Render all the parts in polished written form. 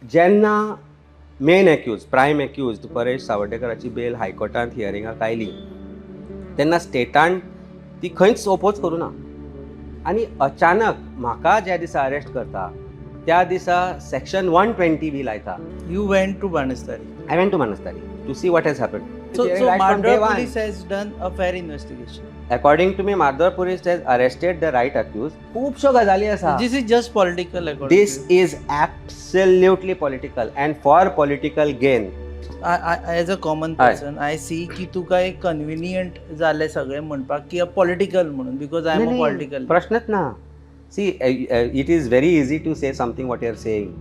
जेन्ना main accused prime accused Paresh सावड्डेकराची bail हायकोर्टांत हियरिंगाक आयली तेन्ना स्टेटान ती खंयच ओपोज करूं ना. आनी अचानक म्हाका ज्या दिसा अरेस्ट करता त्या दिसा सेक्शन 120 बी लायता. You went to Banastari. I went to Banastari to see what has happened. So Right from day Madras one. police has done a fair investigation. According to me, Madras police has arrested the right accused. खुबश्यो गजाली आसा. This is just political according This to you. is absolutely political and for political gain. As a common person, I see की तुका एक convenient जाले सगळे म्हणपाक की पॉलिटिकल म्हणून because I am a political. प्रश्नच ना. See, it is very easy to say something what you are saying.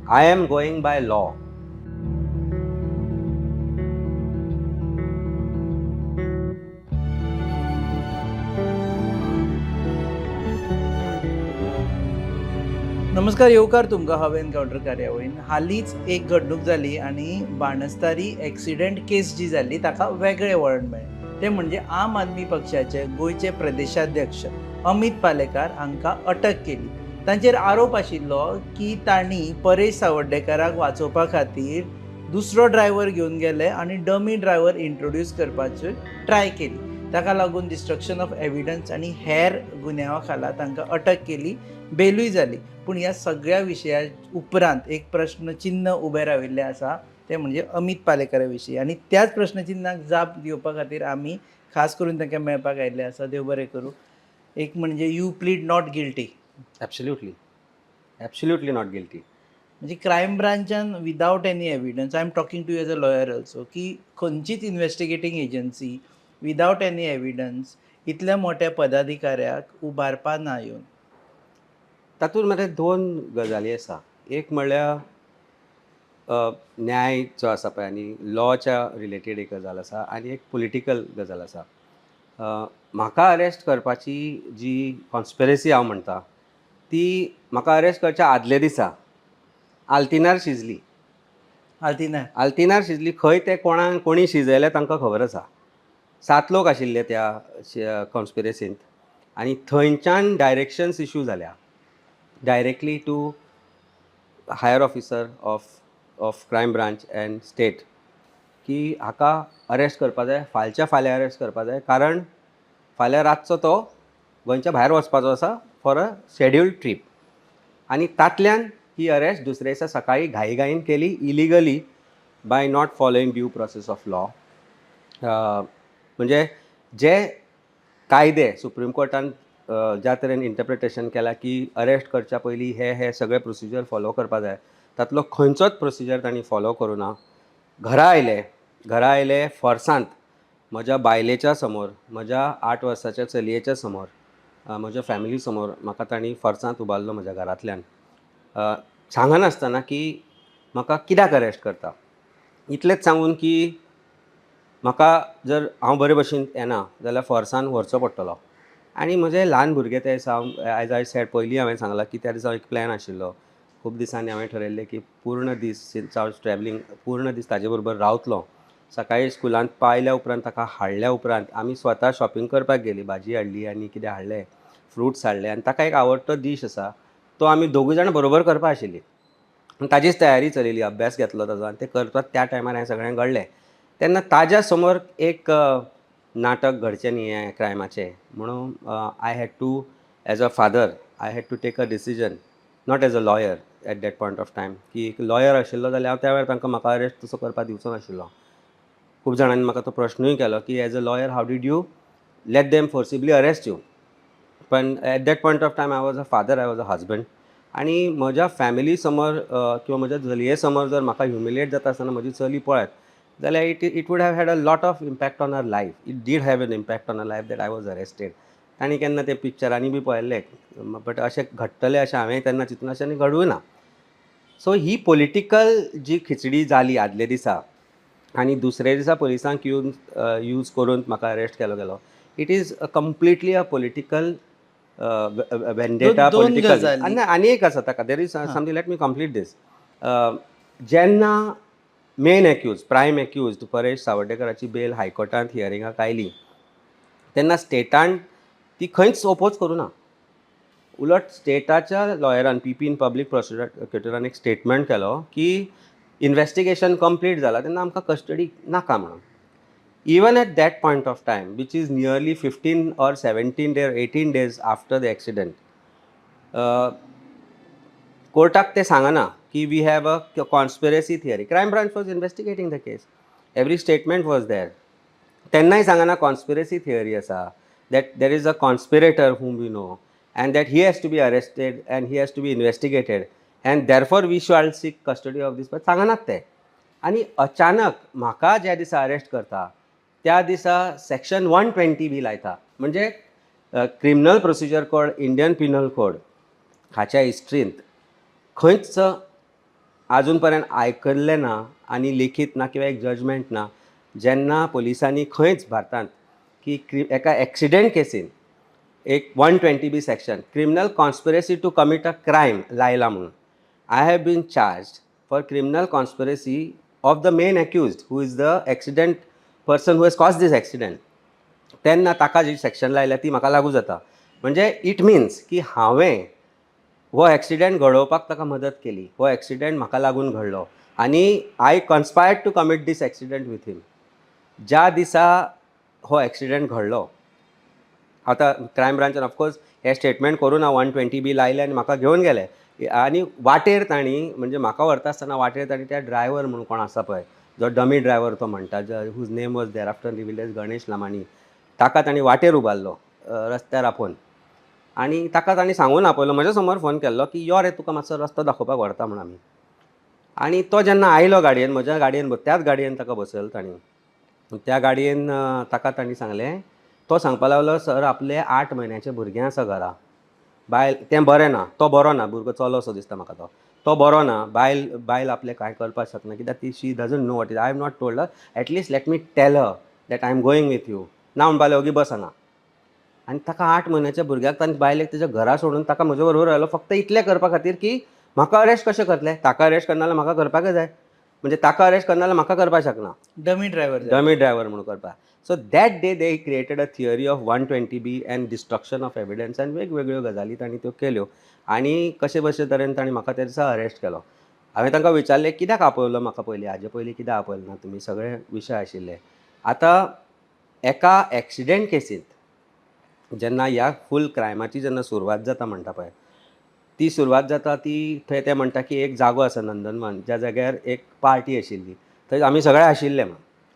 I am going by law. नमस्कार, येवकार तुमकां हांव एनकावंटर कार्यावळीन. हालींच एक घडणूक जाली आनी बाणस्तारी एक्सिडेंट केस जी जाल्ली ताका वेगळें वळण मेळ्ळें. ते म्हणजे आम आदमी पक्षाचे गोंयचे प्रदेशाध्यक्ष अमित पालेकार हांकां अटक केली. तांचेर आरोप आशिल्लो की तांणी परेश सावड्डेकराक वाचोवपा खातीर दुसरो ड्रायव्हर घेवन गेले आनी डमी ड्रायव्हर इंट्रोड्यूस करपाची ट्राय केली. ताका लागून डिस्ट्रक्शन ऑफ एविडन्स आनी हेर गुन्यांवा खाला तांकां अटक केली, बेलूय जाली. पूण ह्या सगळ्या विशया उपरांत एक प्रश्नचिन्ह उबें राविल्लें आसा, तें म्हणजे अमित पालेकरा विशीं. आनी त्याच प्रश्नचिन्हाक जाप दिवपा खातीर आमी खास करून तांकां मेळपाक आयिल्ले आसा. देव बरें करूं. एक म्हणजे you plead not guilty. Absolutely not guilty. म्हणजे क्रायम ब्रांचान without any evidence, I am talking to as a lawyer also, की खंयचीच investigating agency without any evidence इतल्या मोठ्या पदाधिकाऱ्याक उबारपा ना येवन. तातूंत मरे दोन गजाली आसा. एक म्हणल्यार न्याय जो आसा पळय आनी लॉच्या रिलेटेड एक गजाल आसा आनी एक पॉलिटिकल गजाल आसा. म्हाका अरेस्ट करपाची जी कॉन्स्पिरसी हांव म्हणटा ती म्हाका अरेस्ट करच्या आदले दिसा आल्तिनार शिजली. आल्तिनार शिजली. खंय ते कोणी शिजयलें तांकां खबर आसा. 7 लोक आशिल्ले त्या कॉन्स्पिरसींत आनी थंयच्यान डायरेक्शन्स इश्यू जाल्या directly to higher officer of crime branch and state की हाका अरेस्ट करपा जाय, फाल्यां अरेस्ट करपा जाय, कारण फाल्यां रातचो तो गोंयच्या भायर वचपाचो आसा फॉर अ शेड्युल्ड ट्रीप. आनी तातल्यान ही अरेस्ट दुसरे दिसा सकाळी घाईघाईन केली illegally by not following due process of law. म्हणजे जे कायदे सुप्रीम कोर्टान ज्या तरेन इंटरप्रिटेशन केलां की अरेस्ट करच्या पयलीं हे सगळे प्रोसिजर फॉलो करपा जाय, तातलो खंयचोच प्रोसिजर तांणी फॉलो करूं ना. घरा आयले फोर्सांत म्हज्या बायलेच्या समोर, म्हज्या 8 वर्साच्या चलयेच्या समोर, म्हज्या फॅमिली समोर म्हाका तांणी फोर्सांत उबारलो म्हज्या घरांतल्यान, सांगनासतना की म्हाका कित्याक अरेस्ट करता. इतलेंच सांगून की म्हाका जर हांव बरे भशेन येना जाल्यार फोर्सान व्हरचो पडटलो. आनी म्हजें ल्हान भुरगें तें दिसा एज आय सेड पयलीं हांवें सांगलां की त्या दिसा एक प्लॅन आशिल्लो. खूब दिसांनी हांवें ठरयल्लें की पूर्ण दीस सिन्स हांव ट्रॅवलिंग पूर्ण दीस ताजे बरोबर रावतलो. सकाळी स्कुलांत पायल्या उपरांत ताका हाडल्या उपरांत आमी स्वता शॉपिंग करपाक गेलीं. भाजी हाडली आनी कितें हाडलें, फ्रुट्स हाडले. आनी ताका एक आवडटो डीश आसा तो आमी दोगूय जाण बरोबर करपा आशिल्लीं. ताजीच तयारी चलिल्ली, अभ्यास घेतलो ताजो आनी तें करतात त्या टायमार हें सगळें घडलें. तेन्ना ताज्या समोर एक नाटक घडचें न्ही हें क्रायमाचें म्हणून I had to as a father I had to take a decision, not as a lawyer at that point of time. की एक लॉयर आशिल्लो जाल्यार हांव त्या वेळार तांकां म्हाका अरेस्ट तसो करपाक दिवचो नाशिल्लो. खूब जाणांनी म्हाका तो प्रश्नूय केलो की as a lawyer how did you let them forcibly arrest you. पण at that point of time I was a father, I was a husband. आनी म्हज्या फॅमिली समोर किंवा म्हज्या चलये समोर जर म्हाका ह्युमिलेट जाता आसतना म्हजी चली पळयत जाल्यार it would have had a lot of impact on her life. It did have an impact on her life that I was arrested. तांणी केन्ना ते पिक्चरांनी बी पळयल्ले, बट अशें घडटलें अशें हांवें तेन्ना चिंतून अशें आनी घडूंक ना. सो ही पॉलिटिकल जी खिचडी जाली आदले दिसा आनी दुसरे दिसा पुलिसांक यूज करून म्हाका अरेस्ट केलो गेलो, it is completely a political vendetta. Political आनी एक आसा ताका, there is something, let me complete this. जेन्ना main accused prime accused Paresh सावड्डेकराची बेल हायकोर्टांत हियरिंगाक आयली तेन्ना स्टेटान ती खंयच ओपोज करूं ना. उलट स्टेटाच्या लॉयरान पी इन पब्लीक प्रोसिक्युटरान एक स्टेटमेंट केलो की इन्व्हेस्टिगेशन कंप्लीट जाला तेन्ना आमकां कस्टडी नाका म्हणून. Even at that point of time which is nearly 15 or 17 days 18 days after the accident, कोर्टाक ते सांगना की we have a conspiracy theory. Crime branch was investigating the case, every statement was there. तेन्नाय सांगना conspiracy theory आसा, that there is a conspirator whom we know and that he has to be arrested and he has to be investigated and therefore we shall seek custody of this. पण सांगनात ते. आणि अचानक म्हाका ज्या दिसा arrest करता त्या दिसा सेक्शन 120B लायता. म्हणजे criminal procedure code, Indian Pinal code हाच्या हिस्ट्रींत खंयच आजून पर्यंत आयकल्लें ना आनी लिखीत ना किंवा एक जजमेंट ना जेन्ना पुलिसांनी खंयच भारतांत की एका एक्सिडेंट केसीन एक 120B section criminal conspiracy to commit a crime लायला म्हणून. I have been charged for criminal conspiracy of the main accused who is the accident person who has cause this accident. तेन्ना ताका जी सेक्शन लायल्या ती म्हाका लागू जाता. म्हणजे इट मिन्स की हांवें हो एक्सिडेंट घडोवपाक ताका मदत केली, हो एक्सिडेंट म्हाका लागून घडलो आनी I conspired to commit this accident with him. ज्या दिसा हो एक्सिडेंट घडलो, आतां क्रायम ब्रांचान ऑफकोर्स हे स्टेटमेंट करून 120B लायले आनी म्हाका घेवन गेले. आनी वाटेर तांणी म्हणजे म्हाका व्हरता आसतना वाटेर तांणी त्या ड्रायव्हर म्हणून कोण आसा पळय, जो डमी ड्रायव्हर तो म्हणटा, whose name was there after revealed as Ganesh Lamani, ताका तांणी वाटेर उबारलो रस्त्यार आपोवन. आनी ताका तांणी सांगून आपयलो, म्हज्या समोर फोन केल्लो की यो रे तुका मातसो रस्तो दाखोवपाक व्हरता म्हणून आमी. आनी तो जेन्ना आयलो गाडयेन, म्हज्या गाडयेन त्याच गाडयेन ताका बसयलो तांणी. त्या गाडयेन ताका तांणी सांगलें, तो सांगपाक लागलो सर आपले 8 म्हयन्याचें भुरगें आसा घरा, बायल तें बरें ना, तो बरो ना, भुरगो चलो असो दिसता म्हाका तो बरो ना, बायल आपलें कांय करपाक शकना कित्याक ती she doesn't know what is. I have not told her, at least let me tell her that I am going with you ना म्हणपाक ओगी बस हांगा. आनी ताका 8 म्हयन्याच्या भुरग्याक तांणी बायलेक तेज्या घरा सोडून ताका म्हजे बरोबर आयलो फक्त इतलें करपा खातीर की म्हाका अरेस्ट कशें करतले. ताका अरेस्ट करना जाल्यार म्हाका करपाकच जाय, म्हणजे ताका अरेस्ट करना जाल्यार म्हाका करपाक शकना, डमी ड्रायव्हर डमी ड्रायव्हर म्हणून करपाक. So that day they created a theory of 120B end destruction of evidence आनी वेगवेगळ्यो गजाली तांणी त्यो केल्यो. आनी कशे तरेन तांणी म्हाका त्या दिसा अरेस्ट केलो. हांवें तांकां विचारलें कित्याक आपयलो म्हाका पयलीं, हाजे पयलीं कित्याक आपयलो ना तुमी, सगळे विशय आशिल्ले. आतां एका एक्सिडेंट केसींत जेन्ना ह्या फूल क्रायमाची जेन्ना सुरवात जाता म्हणटा पळय, ती सुरवात जाता ती थंय ते म्हणटा की एक जागो आसा नंदनवन, ज्या जाग्यार एक पार्टी आशिल्ली, थंय आमी सगळे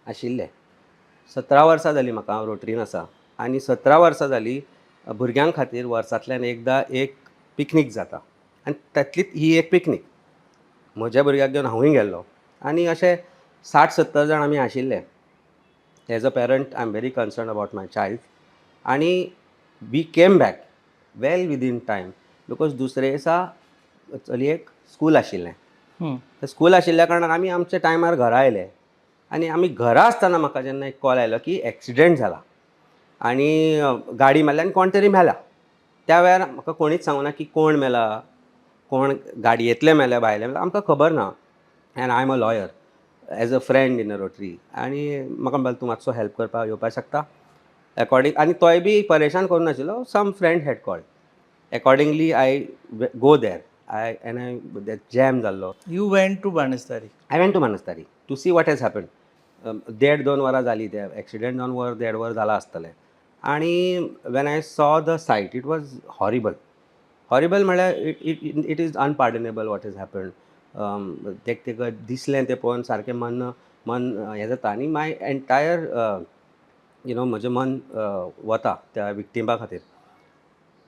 आशिल्ले. 17 वर्सां जालीं म्हाका, हांव रोटरीन आसा. आनी 17 वर्सां जालीं भुरग्यां खातीर वर्सांतल्यान एकदां एक पिकनीक जाता. आनी तातलींत ही एक पिकनीक म्हज्या भुरग्याक घेवन हांवूय गेल्लो. आनी अशे 60-70 जाण आमी आशिल्ले. As a parent I am very concern about my child. आनी we came back well within time because दुसरे दिसा चलयेक स्कूल आशिल्लें. तें स्कूल आशिल्ल्या कारणान आमी आमच्या टायमार घरा आयले. आनी आमी घरा आसतना म्हाका जेन्ना एक कॉल आयलो की एक्सिडेंट जाला आनी गाडी मारल्या आनी कोण तरी मेला. त्या वेळार म्हाका कोणीच सांगूना की कोण मेला, कोण गाडयेंतले मेल्या भायले मेला, आमकां खबर ना. End I am a lawyer as a friend in a rotary. आनी म्हाका म्हणपाक तूं मातसो हेल्प करपाक येवपाक शकता अकॉर्डिंग. आनी तोय बी परेशान करूं नाशिल्लो, some friend had called. Accordingly I go there. I jam जाल्लो. You went to Banastari. I went to Banastari to see what has happened. 1.5-2 वरां जालीं त्या एक्सिडेंट जावन, 1.5 वर जाला आसतलें. आनी when I saw the sight it was horrible. म्हळ्यार it is unpardonable what has happened. तेका दिसलें तें पळोवन सारकें मन हें जाता. आनी माय एंटायर म्हजें मन वता त्या विक्टिमा खातीर.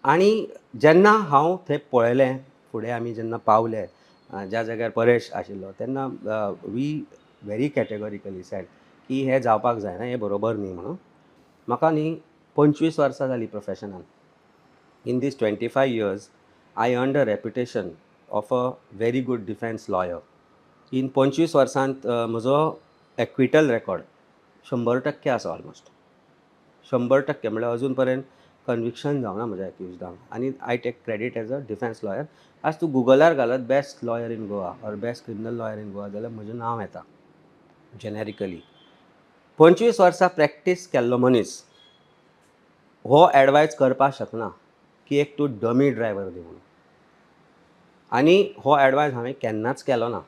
आनी जेन्ना हांव थंय पळयलें, फुडें आमी जेन्ना पावले ज्या जाग्यार परेश आशिल्लो, तेन्ना वी व्हेरी कॅटेगॉरिकली सॅड की हें जावपाक जायना, हें बरोबर न्ही म्हणून. म्हाका न्ही 25 वर्सां जालीं प्रोफेशनान. In this 25 years I earned a reputation of a very good defence lawyer. In 25 वर्सांत म्हजो एक्विटल रेकॉर्ड 100% आसा ऑलमोस्ट. 100% म्हळ्यार अजून पर्यंत कन्विक्शन जावना म्हज्या एक्युज्डांक. आनी I take credit as a defence lawyer. आज तूं गुगलार घालत best lawyer in Goa or best criminal lawyer in Goa जाल्यार म्हजें नांव येता जेनेरिकली. 25 वर्सां प्रॅक्टीस केल्लो मनीस हो एडवायज करपाक शकना की एक तूं डमी ड्रायव्हर दी म्हणून. आनी हो एडवायस हांवें केन्नाच केलो ना.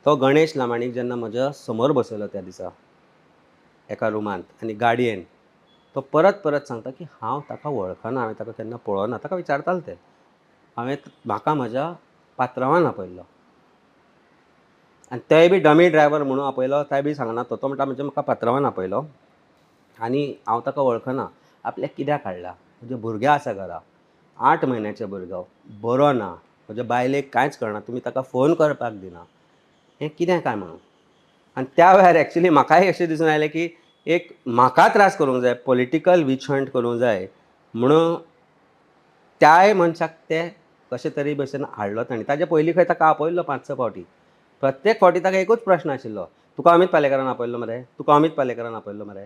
तो गणेश लामाणीक जेन्ना म्हज्या समोर बसयलो त्या दिसा एका रुमांत आनी गाडयेन, तो परत परत सांगता की हांव ताका वळखना, हांवें ताका केन्ना पळोवना. ताका विचारताले ते. म्हाका म्हज्या पात्रांवान आपयल्लो आनी तेय बी डमी ड्रायव्हर म्हणून आपयलो. तें बी सांगना तो म्हणटा म्हणजे म्हाका पात्रांवान आपयलो आनी हांव ताका वळखना. आपल्याक कित्याक हाडला? म्हजे भुरगे आसा घरा, 8 म्हयन्याचो भुरगो, बरो ना, म्हज्या बायलेक कांयच कळना, तुमी ताका फोन करपाक दिना, हें कितें काय म्हणून. आनी त्या वेळार एक्चुली म्हाकाय अशें दिसून आयलें की एक म्हाका त्रास करूंक जाय, पॉलिटिकल विच हंट करूंक जाय म्हणून त्याय मनशाक ते कशे तरी भशेन हाडलो तांणी. ताजे पयलीं खंय ताका आपयल्लो 5-6 फावटी. प्रत्येक फावटी ताका एकूच प्रश्न आशिल्लो, तुका अमित पालेकरान आपयल्लो मरे, तुका अमित पालेकरान आपयल्लो मरे.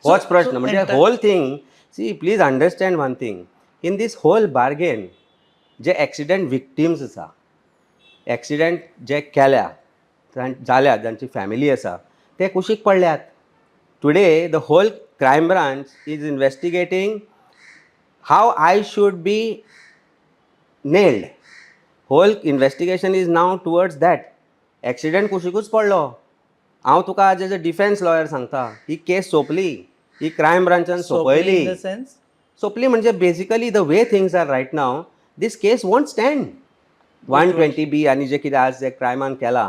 होच प्रश्न. म्हणजे whole thing. See please understand one thing, in this whole bargain जे एक्सिडंट विक्टिम्स आसा, एक्सिडंट जे केल्या जाल्यात, जांची फॅमिली आसा, ते कुशीक पडल्यात. Today the whole crime branch is investigating how I should be nailed. Whole investigation is now towards that. Accident कुशीकूच पडलो. हांव तुका आज एज अ डिफेन्स लॉयर सांगता, ही केस सोंपली, ही क्रायम ब्रांचान सोंपयली. सोंपली म्हणजे basically the way things are right now, this case won't stand. 120B आनी जे कितें आज जे क्रायमान केला,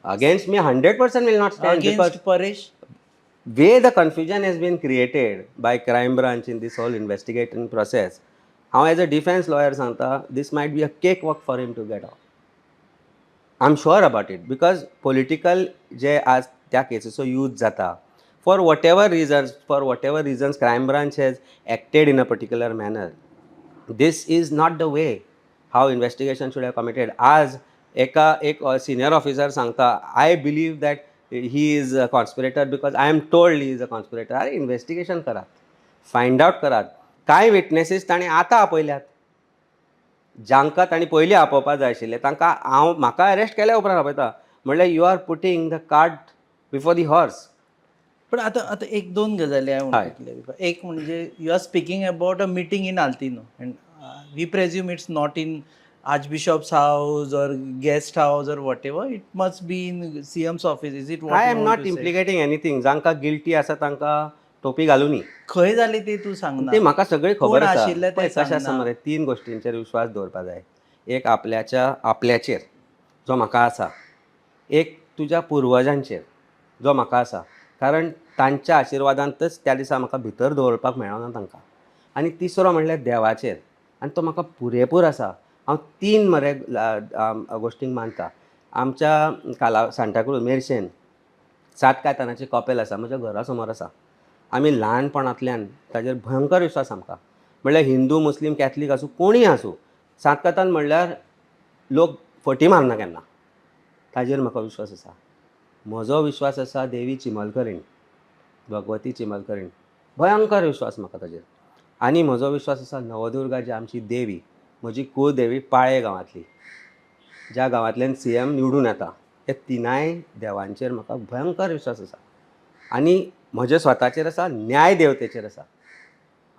against me 100% will not stand, because Paresh way the confusion has been created by crime branch in this whole investigating process, how as a defense lawyer santa, this might be a cakewalk for him to get off. I'm sure about it, because political जे आज त्या केसीचो use जाता, for whatever reasons crime branch has acted in a particular manner, this is not the way how investigation should have committed. आज एक senior officer सांगता, I believe that he is a conspirator because I am told he is a conspirator. अरे investigation करात, find out करात. कांय विटनेसीस ताणें आतां आपयल्यात, जांकां ताणीं पयलीं आपोवपाक जाय आशिल्लें, तांकां म्हाका अरेस्ट केल्या उपरांत आपयता. म्हणल्यार you are putting the cart before the horse. पण आता एक दोन गजाली हांवें म्हणटले. एक म्हणजे you are speaking about a meeting in Altinho, and we presume it's not in Archbishop's house or guest house or whatever. It must be in CM's office. Is it what I you am want not to say? implicating anything. जांकां guilty आसा तांकां टोपी घालुनी. खंय जाली ते तूं सांगना. ते म्हाका सगळी खबर आसा. आशिल्ले ते कशें आसा मरे, 3 गोश्टींचेर विश्वास दवरपा जाय. एक आपल्याचेर जो म्हाका आसा, एक तुज्या पुर्वजांचेर जो म्हाका आसा, कारण तांच्या आशिर्वादांतच त्या दिसा म्हाका भितर दवरपाक मेळना तांकां. आनी तिसरो म्हणल्यार देवाचेर, आनी तो म्हाका पुरेपूर आसा. हांव 3 मरे गोश्टींक मानता. आमच्या सांताक्रूज मेर्शेन 7 कायतानाचें कॉपेल आसा, म्हज्या घरा समोर आसा. आमी ल्हानपणांतल्यान ताजेर भयंकर विश्वास आमकां. म्हणल्यार हिंदू, मुस्लीम, कॅथलीक आसूं, कोणीय आसूं, 7 कायतान म्हणल्यार लोक फटी मारना केन्ना. ताजेर म्हाका विश्वास आसा. म्हजो विश्वास आसा देवी चिमलकरीण, भगवती चिमलकरीण, भयंकर विश्वास म्हाका ताजेर. आनी म्हजो विश्वास आसा नवदुर्गा, जी आमची देवी, म्हजी कुळदेवी पाळे गांवांतली, ज्या गांवांतल्यान CM निवडून येता, हे तिनाय देवांचेर म्हाका भयंकर विश्वास आसा. आनी म्हजे स्वताचेर आसा, न्याय देवतेचेर आसा.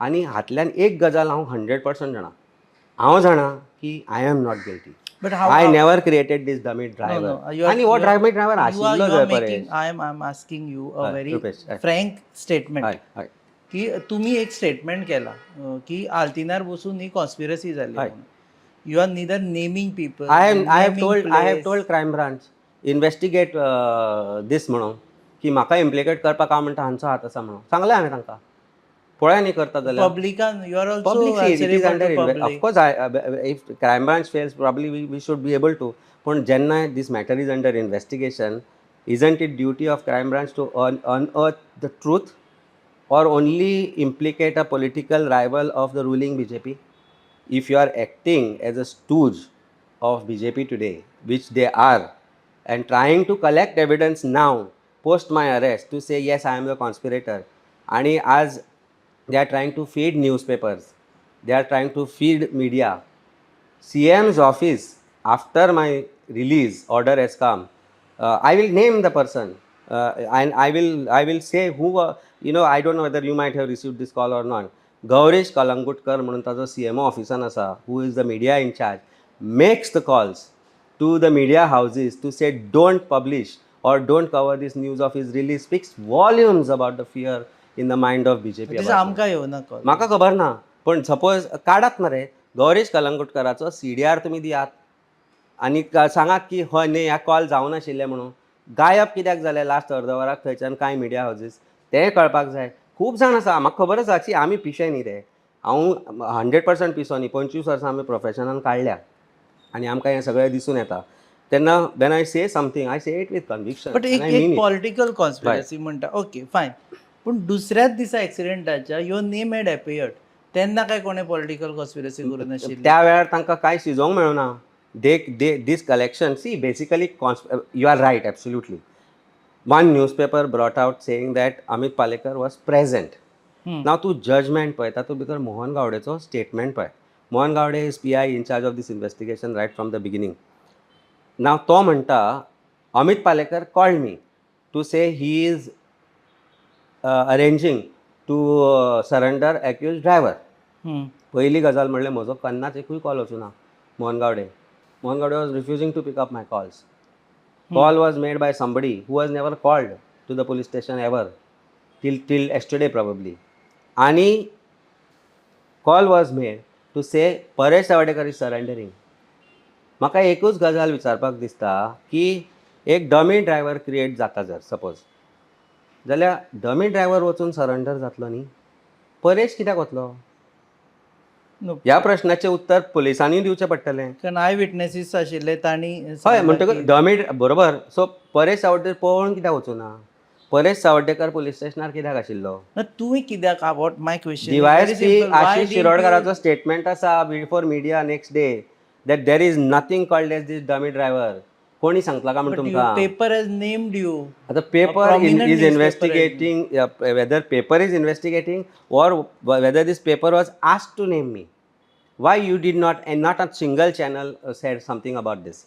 आनी हातल्यान एक गजाल हांव 100% जाणा. हांव जाणा की I am not guilty. But I never created this dummy driver. आनी हो dummy driver आशिल्लो जाय Paresh. I am asking you a very Rupesh, frank statement. हय. की तुम्ही एक स्टेटमेंट केला की आल्तिनार बसून ही कॉन्स्पिरसी जाली म्हणून. You are neither naming people. I have told crime branch investigate this म्हणून, की म्हाका इम्प्लिकेट करपाक हांव म्हणटा हांचो हात आसा म्हणून सांगलें हांवें तांकां. पळय न्ही करता जाल्यार पब्लिकान you are public see, it is under also of course if crime branch fails probably we should be able to, पण जेन्ना this matter is under investigation, isn't it duty of crime branch to unearth the truth or only implicate a political rival of the ruling BJP? If you are acting as a stooge of BJP today, which they are, and trying to collect evidence now post my arrest to say yes I am the conspirator, and as they are trying to feed newspapers, they are trying to feed media, CM's office after my release order has come, I will name the person, and I will say who, I don't know whether you might have received this call or not. Gourish Calangutkar म्हणून ताजो CMO ऑफिसान आसा, who is the media in charge, makes the calls to the media houses to say don't publish or don't cover this news of his release, speaks volumes about the fear in the mind of BJP. तशें आमकां येवना call. म्हाका खबर ना, पण suppose काडात मरे Gourish कलंगुटकराचो CDR तुमी दियात आनी सांगात की हय न्ही ह्या कॉल जावं नाशिल्ले म्हणून. गायब कित्याक जाले लास्ट अर्द वराक थंयच्यान कांय मिडिया हाऊजीस, तें कळपाक जाय. खूब जाण आसा, म्हाका खबर आसा की आमी पिशे न्ही रे, हांव 100% पिसो न्ही, 25 वर्सां आमी प्रोफेशनान काडल्या आनी आमकां हें सगळें दिसून येता. तेन्ना when I say something I say it with conviction. But एक पॉलिटिकल कॉन्स्पिरसी म्हणटा, ओके फायन, पूण दुसऱ्याच दिसा एक्सिडेंटाच्या युअर नेम हॅड एपियर्ड, तेन्ना काय कोणें पॉलिटिकल कॉन्स्पिरसी करूं नाशिल्ली? त्या वेळार तांकां कांय शिजोवंक मेळना. This collection, see, basically, you are right, absolutely. One newspaper brought out saying that Amit Palekar was present. Now, to judgment पळय, तातूंत भितर मोहन गावडेचो स्टेटमेंट पळय. Mohan Gawde is PI in charge of this investigation right from the beginning. Now, तो म्हणटा, Amit Palekar called me to say he is arranging to surrender accused driver. पहिली गजाल म्हणल्यार म्हजो केन्नाच एकूय कॉल वचूना Mohan Gawde. Mohan Gowde was refusing to pick up my calls. Call was made by somebody who was never called to the police station ever, till yesterday probably. Ani call was made to say Paresh Savadekar is surrendering. म्हाका एकूच गजाल विचारपाक दिसता की एक dummy driver create जाता जर suppose, जाल्यार डमी ड्रायव्हर वचून सरेंडर जातलो न्ही, परेश कित्याक वतलो? ह्या प्रश्नाचें उत्तर पुलिसांनी दिवचें पडटलें. कारण आय विटनेसीस आशिल्ले तांणी हय म्हणटकच डमी बरोबर. सो परेश सावड्डेकर पळोवन कित्याक वचूना? परेश सावड्डेकर पुलीस स्टेशनार कित्याक आशिल्लो? तुवें कित्याक about my question DYSP Ashish शिरोडकराचो स्टेटमेंट आसा before media next day that there is nothing called as this dummy driver. कोणी सांगतला का म्हणून तुमकां? Paper has named you. आतां paper is investigating, whether paper is investigating or whether this paper was asked to name me. Why you did not, and not a single channel said something about this?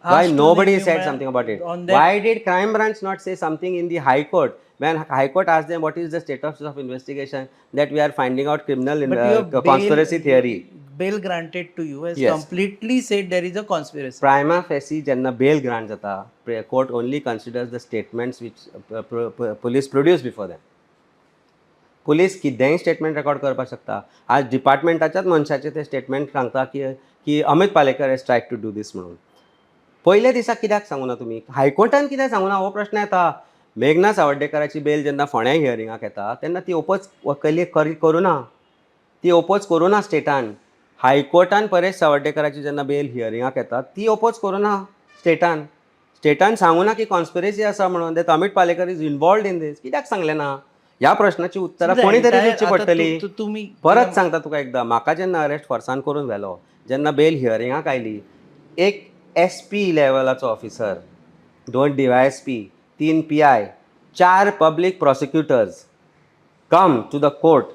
Why nobody said something about it? Why did crime branch not say something in the high court when high court asked them what is the status of investigation, that we are finding out criminal conspiracy theory? Bail granted to you has completely said there is a conspiracy. Prima facie jenna bail grant jata, court only considers the statements which police produce before them. पुलीस कितेंय statement record करपाक शकता. आज डिपार्टमेंटाच्याच मनशाचे ते statement सांगता की Amit Palekar has tried to do this म्हणून. पयल्या दिसा कित्याक सांगू ना तुमी? हायकोर्टान कित्याक सांगू ना हो प्रश्न येता. मेघना सावड्डेकराची बेल जेन्ना फोंड्या हियरिंगाक येता तेन्ना ती ओपोज करूं ना, ती ओपोज करूं ना स्टेटान. हायकोर्टान परेश सावड्डेकराची जेन्ना बेल हियरिंगाक येता ती ओपोज करूं ना स्टेटान सांगू ना की कॉन्स्पिरसी आसा म्हणून, that Amit Palekar is involved in this. कित्याक सांगलें ना? ह्या प्रश्नाची उत्तरां कोणी तरी दिवची पडटली. तुम्ही परत सांगता तुका एकदां, म्हाका जेन्ना अरेस्ट फोर्सान करून व्हेलो, जेन्ना बेल हियरिंगाक आयली, एक SP लेवलाचो officer, 2 DYSP, 3 PI, 4 public prosecutors come to the court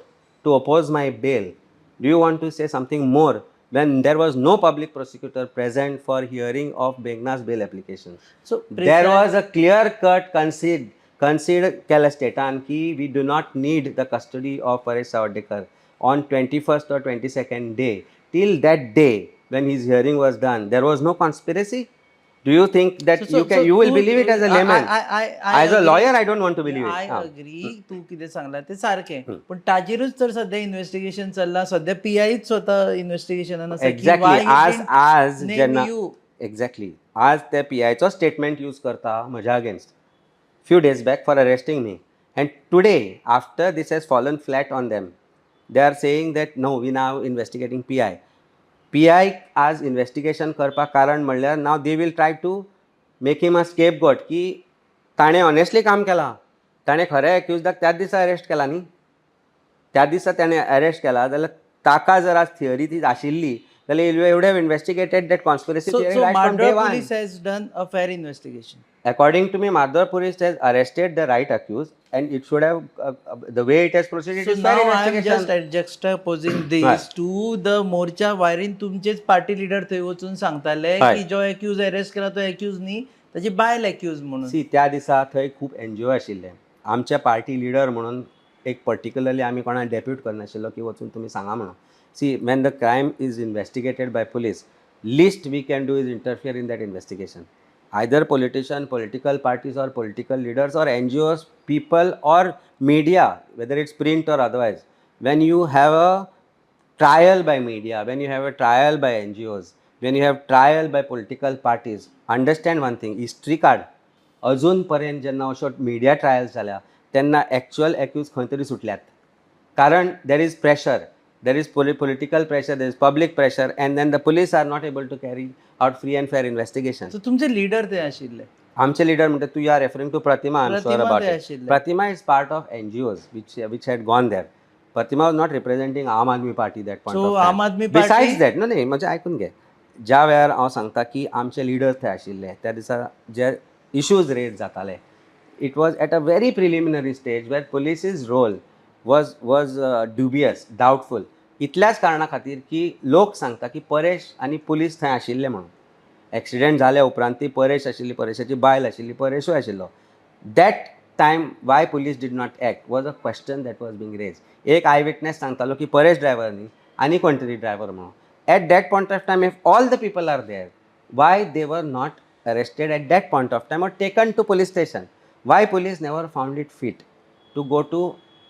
to oppose my bail. Do you want to say something more when there was no public prosecutor present for hearing of Meghna's bail application? So there was a clear cut concede केल्या स्टेटान की we do not need the custody of Paresh Sawardekar on 21st or 22nd day. Till that day when his hearing was done, there was no conspiracy. Do you think that you will believe it as a layman? As a lawyer, I don't want to believe it. I agree. तू कितें सांगला ते सारकें, पण ताजेरूच तर सध्या investigation चल्लां. सध्या PIच स्वता इन्व्हेस्टिगेशनान आसा. एक्झॅक्टली आज जेन्ना एक्झॅक्टली आज ते PIचो स्टेटमेंट यूज करता म्हज्या against few days back for arresting me, and today after this has fallen flat on them, they are saying that no, we now investigating PI as investigation करपाक कारण म्हणल्यार now they will try to make him a scapegoat की ताणें honestly काम केलां, ताणें खरें एक्युज्डाक त्याच दिसा अरेस्ट केला न्ही, त्या दिसा ताणें अरेस्ट केला जाल्यार ताका जर आज थियरी ती आशिल्ली जाल्यार you would have investigated that conspiracy theory right from day one. Police has done a fair investigation. According to me, Madhur Police has arrested the right accused, and it should have the way it has proceeded. So is now fair I am investigation. just juxtaposing this to the मोर्चा वायरीन तुमचेच party leader थंय वचून सांगताले की जो accused arrest केला तो accused न्ही, ताची बायल एक्यूज म्हणून. सी त्या दिसा थंय खूब NGO आशिल्ले, आमचे पार्टी लिडर म्हणून एक पर्टिक्युलरली आमी कोणाक डेप्यूट करनाशिल्लो की वचून तुमी सांगा म्हणून. See when the crime is investigated by police, least we can do is interfere in that investigation. Either politician, political parties or political leaders or NGOs, people or media, whether it's print or otherwise. When you have a trial by media, when you have a trial by NGOs, when you have trial by political parties, understand one thing, history card, अजूनपर्यंत जेन्ना अश्यो media trials जाल्या तेन्ना actual accused खंय तरी सुटल्यात. कारण there is pressure, there is political pressure, there is public pressure, and then the police are not able to carry out free and fair investigation. So तुमचे leader ते आशिल्ले. आमचे leader म्हणटा you are referring to Pratima, I'm sure Pratima about ते it. आशिल्ले. Pratima is part of NGOs which had gone there. Pratima was not representing Aam Aadmi Party that point So, of time. Aam Aadmi Party- Besides that, नाही म्हणजे ऐकून घे. ज्या वेळार हांव सांगता की आमचे लिडर्स थंय आशिल्ले त्या दिसा जे इश्यूज रेज जाताले, it was at a very preliminary stage where police's role was dubious, doubtful. इतल्याच कारणा खातीर की लोक सांगता की परेश आनी पुलीस थंय आशिल्ले म्हणून. एक्सिडेंट जाल्या उपरांत ती परेश आशिल्ली, परेशाची बायल आशिल्ली, परेशूय आशिल्लो. That time why police did not act was a question that was being raise. एक आय विटनेस सांगतालो की परेश ड्रायव्हर न्ही आनी कोण तरी ड्रायव्हर म्हणून. At that point of time if all the people are there, why they were not arrested at that point of time or taken to police station? Why police never found it fit to go to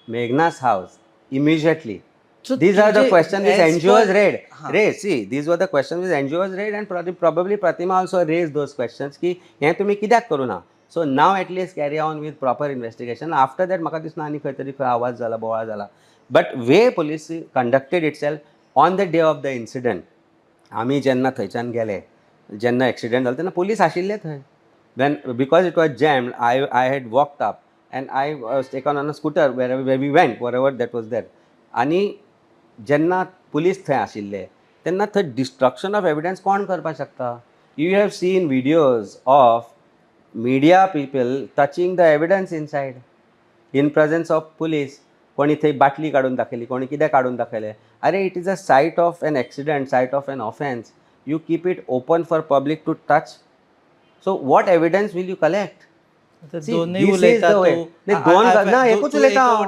Meghna's house immediately? So These are the तुझे- questions which as NGOs per- raised. हाँ. See, these were the questions which NGOs raised, and probably Pratima also raised those questions की हें तुमी कित्याक करूना. So now at least carry on with proper investigation. After that म्हाका दिसना आनी खंय तरी खंय आवाज जाला, बोवाळ जाला. But way police conducted itself on the day of the incident, आमी जेन्ना थंयच्यान गेले, जेन्ना एक्सिडेंट जालो तेन्ना पुलीस आशिल्ले थंय. When because it was jammed, I had walked up and I was taken on a scooter where we went whatever that was that. आनी जेन्ना पुलीस थंय आशिल्ले तेन्ना थंय डिस्ट्रक्शन ऑफ एविडन्स कोण करपाक शकता. You have seen videos of media people touching the evidence inside in presence of police. कोणी थंय बाटली काडून दाखयली, कोणी कितें काडून दाखयलें. अरे it is a site of an accident, site of an offence. You keep it open for public to touch. So what evidence will you collect? आता See, दोनूय this is उलयता the way. तूं. नाही, दोन ना, एकूच उलयता हांव.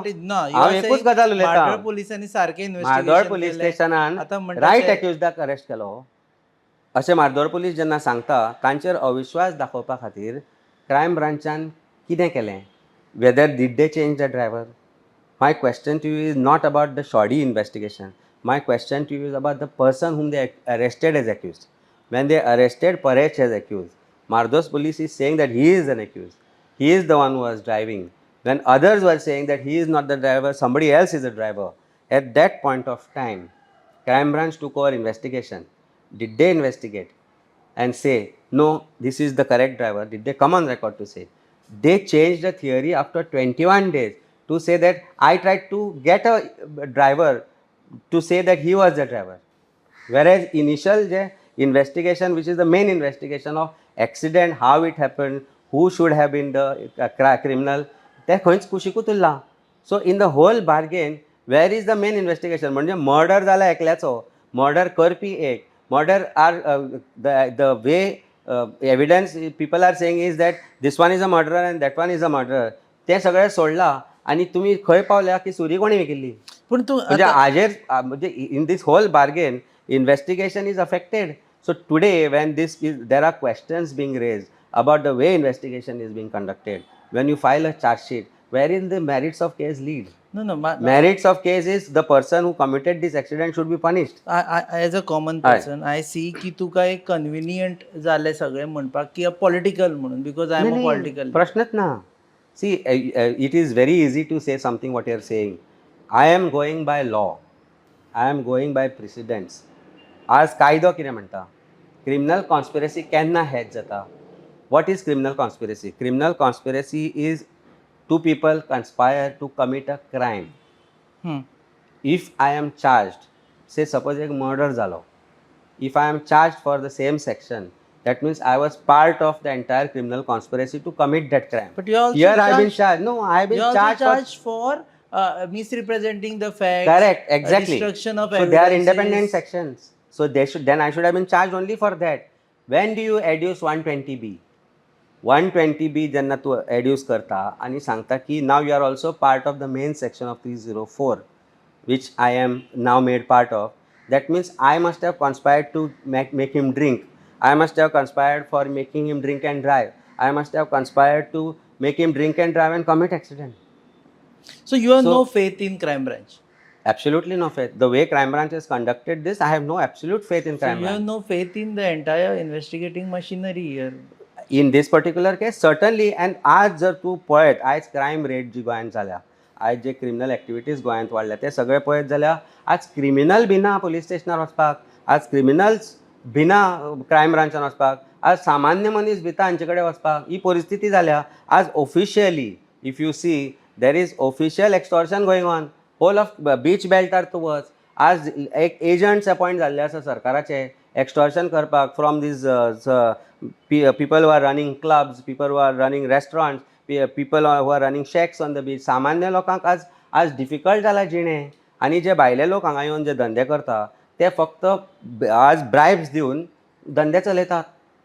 हांव एकूच गजाल उलयता. मार्डर पुलिसांनी सारके म्हार्दोळ इन्व्हेस्टिगेशन पुलीस केलें. स्टेशनान आता म्हणटा रायट ते- एक्युजडाक अरेस्ट केलो. अशें म्हार्दोळ पुलीस जेन्ना सांगता तांचेर अविश्वास दाखोवपा खातीर क्रायम ब्रांचान कितें केलें? Whether did they change the driver? My question to you is not about the shoddy investigation. My question to you is about the person whom they arrested as accused. When they arrested Paresh as accused, Mardos police is saying that he is an accused. He is the one who was driving. When others were saying that he is not the driver, somebody else is the driver. At that point of time, crime branch took over investigation. Did they investigate and say, no, this is the correct driver? Did they come on record to say? They changed the theory after 21 days to say that I tried to get a driver to say that he was the driver. Whereas initial investigation, which is the main investigation of accident, how it happened, who should have been the criminal, ते खंयच कुशिकूच उरला. So in the whole bargain, where is the main investigation? म्हणजे murder जाला एकल्याचो, murder करपी एक, murder are the way evidence people are saying is that this one is a murderer and that one is a murderer. ते सगळें सोडला आनी तुमी खंय पावल्या की सुरी कोणी विकिल्ली. पण तूं म्हणजे हाजेर म्हणजे in this whole bargain investigation is affected. So today when this is there are questions being raised about the way investigation is being conducted. When you file a chargesheet, where in the merits of case lead? No Merits of case is the person who committed this accident should be punished. As a common person I see की तुका एक convenient जालें सगळें म्हणपाक की political म्हणून because I am a political. प्रश्नच ना. See, it is very easy to say something what you are saying. I am going by law. I am going by precedents. आज कायदो कितें म्हणटा? क्रिमिनल कॉन्स्पिरसी केन्ना हेच जाता? What is criminal conspiracy? Criminal conspiracy is two people conspire to commit a crime. If I am charged, say suppose एक murder जालो, if I am charged for the same section, that means I was part of the entire criminal conspiracy to commit that crime. But you are also here I have been charged. charged. No, I have been You are also charged for misrepresenting the facts. correct, exactly. Destruction of so they are evidences. independent sections. So they should, then I should have been charged only for that. When do you adduce 120B? 120B जेन्ना तूं एड्यूस करता आनी सांगता की now you are also part of the main section of 304 which I am now made part of, that means I must have conspired to make him drink. I must have conspired for making him drink and drive. I must have conspired to make him drink and drive and commit accident. So you have So- no faith in crime branch. Absolutely no faith. The way crime branch has conducted this, I have no absolute faith in So crime you have branch. no faith in the entire investigating machinery here. In this particular case certainly. And आज जर तूं पळयत आयज crime rate जी गोंयांत जाल्या, आयज जे criminal activities गोंयांत वाडल्या ते सगळे पळयत जाल्यार आज क्रिमिनल भिना पुलीस स्टेशनार वचपाक, आज क्रिमिनल्स भिना क्रायम ब्रांचान वचपाक, आज सामान्य मनीस भिता हांचे कडेन वचपाक. ही परिस्थिती जाल्या. आज officially if you see there is official extortion going on whole of beach बेल्टार तूं वच. आज एक एजंट्स अपॉयंट जाल्ले आसा सरकाराचे एक्सटॉर्शन करपाक from these people who are running clubs, people who are running restaurants, people who are running shacks on the beach. सामान्य लोकांक आज डिफिकल्ट जाला जिणें. आनी जे भायले लोक हांगा येवन जे धंदे करता ते फक्त आज ब्रायब्स दिवन धंदे चलयतात.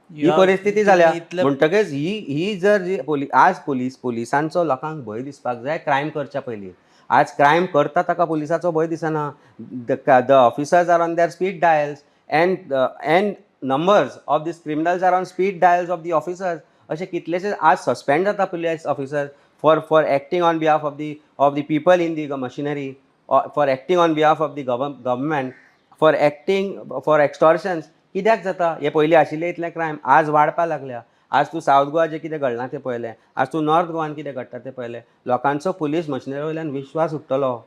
ही परिस्थिती जाल्या. म्हणटकच ही जर आज पुलिसांचो लोकांक भंय दिसपाक जाय क्रायम करच्या पयलीं. आज क्रायम करता ताका पुलिसाचो भंय दिसना. The officers are on their speed dials and numbers of these criminals are on speed dials of the officers. अशे कितलेशे आज सस्पेंड जाता police officer for acting on behalf of the people in the machinery, or for acting on behalf of the government, for acting for extortions. कित्याक जाता? हे पयलीं आशिल्ले इतले क्रायम आज वाडपा लागल्या. आज तूं सावथ गोवा जे कितें घडलां तें पळयलें, आज तूं नॉर्थ गोवान कितें घडटा तें पळयलें. लोकांचो पुलीस मशिनरी वयल्यान विश्वास उठ्ठलो